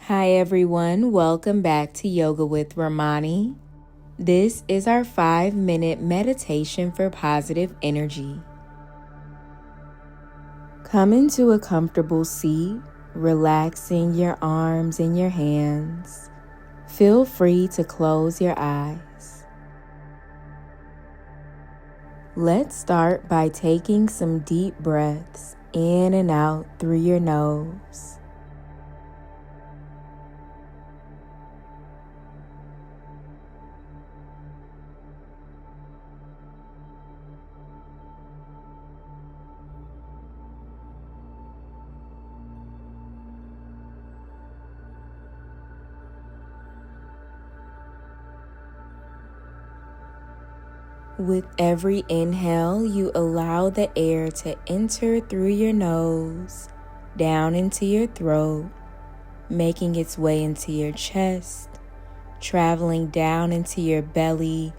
Hi everyone, welcome back to Yoga with Ramoni. This is our 5-minute meditation for positive energy. Come into a comfortable seat, relaxing your arms and your hands. Feel free to close your eyes. Let's start by taking some deep breaths in and out through your nose. With every inhale, you allow the air to enter through your nose, down into your throat, making its way into your chest, traveling down into your belly,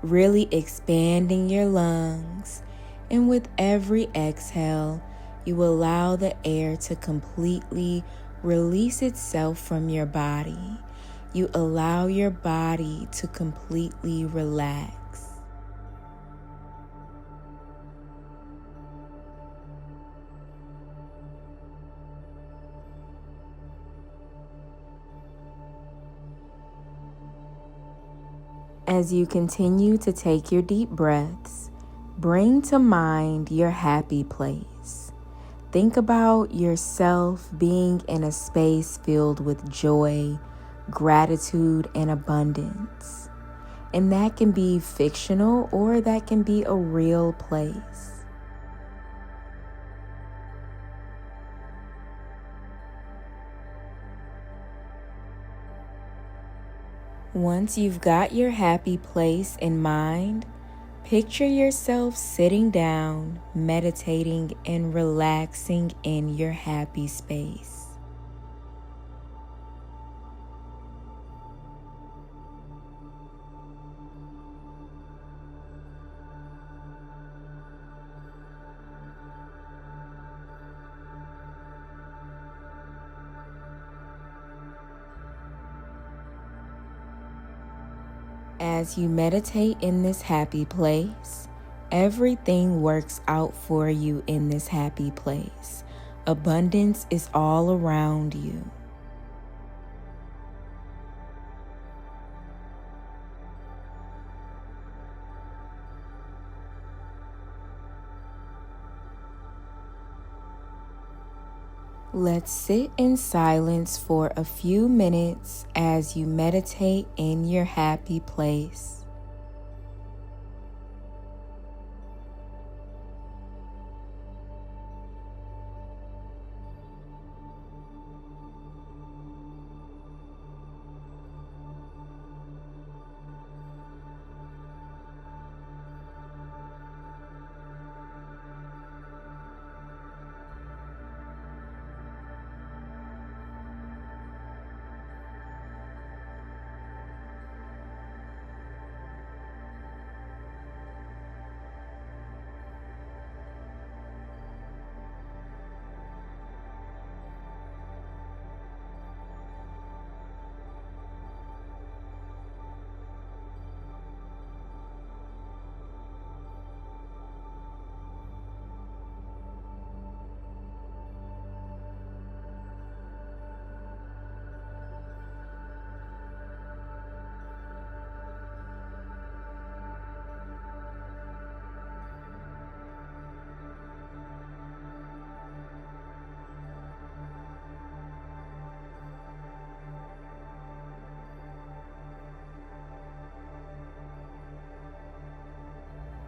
really expanding your lungs. And with every exhale, you allow the air to completely release itself from your body. You allow your body to completely relax. As you continue to take your deep breaths, bring to mind your happy place. Think about yourself being in a space filled with joy, gratitude, and abundance. And that can be fictional or that can be a real place. Once you've got your happy place in mind, picture yourself sitting down, meditating, and relaxing in your happy space. As you meditate in this happy place, everything works out for you in this happy place. Abundance is all around you. Let's sit in silence for a few minutes as you meditate in your happy place.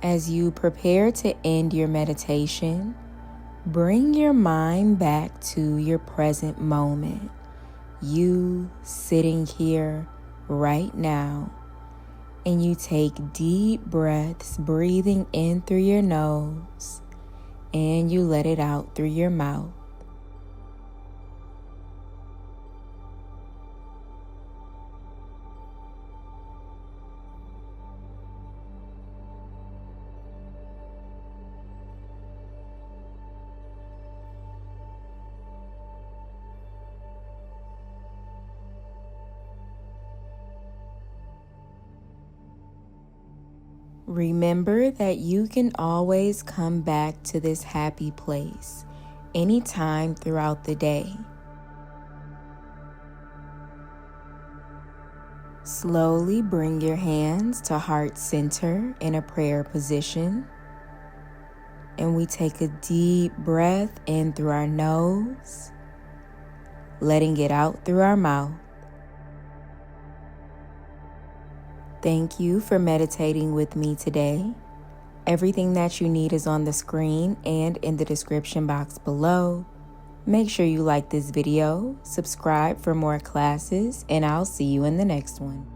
As you prepare to end your meditation, bring your mind back to your present moment. You sitting here right now, and you take deep breaths, breathing in through your nose, and you let it out through your mouth. Remember that you can always come back to this happy place anytime throughout the day. Slowly bring your hands to heart center in a prayer position. And we take a deep breath in through our nose, letting it out through our mouth. Thank you for meditating with me today. Everything that you need is on the screen and in the description box below. Make sure you like this video, subscribe for more classes, and I'll see you in the next one.